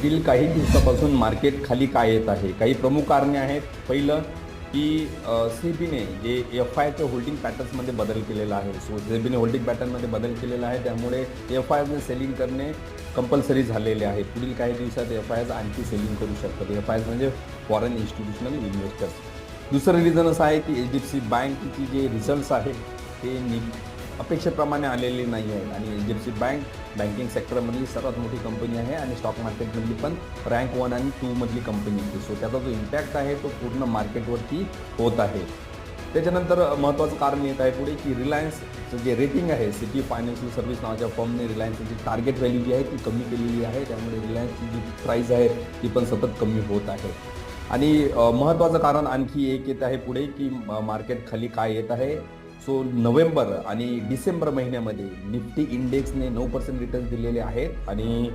मागील काही दिवसापासून मार्केट खाली का येत आहे? काही प्रमुख कारणे आहेत. पहिलं की सेबीने जे एफ-आयच्या होल्डिंग पॅटर्न्समध्ये बदल केलेला आहे. सो सेबीने होल्डिंग पॅटर्नमध्ये बदल केलेला आहे. त्यामुळे एफ-आयने सेलिंग करणे कंपल्सरी झालेले आहे. पुढील काही दिवसात एफ-आयज आणखी सेलिंग करू शकतात. एफ-आयज म्हणजे फॉरेन इन्स्टिट्यूशनल इन्व्हेस्टर्स. दुसरं रिझन असं आहे की एच-डी-एफ-सी बँकची जे रिझल्ट्स आहेत ते अपेक्षेप्रमाणे आलेले नाही आहेत आणि एच-डी-एफ-सी बँक बँकिंग सेक्टरमधली सर्वात मोठी कंपनी आहे आणि स्टॉक मार्केटमधली पण रँक 1 आणि 2 मधली कंपनी आहे. सो त्याचा जो इम्पॅक्ट आहे तो पूर्ण मार्केटवरती होत आहे. त्याच्यानंतर महत्त्वाचं कारण येत आहे पुढे की रिलायन्सचं जे रेटिंग आहे, सिटी फायनान्शियल सर्व्हिस नावाच्या फर्मने रिलायन्सची टार्गेट व्हॅल्यू जी आहे ती कमी केलेली आहे. त्यामुळे रिलायन्सची जी प्राईस आहे ती पण सतत कमी होत आहे. आणि महत्त्वाचं कारण आणखी एक येत आहे पुढे की मार्केट खाली काय येत आहे. सो नोव्हेंबर आणि डिसेंबर महिन्यामध्ये निफ्टी इंडेक्सने 9% रिटर्न्स दिलेले आहेत आणि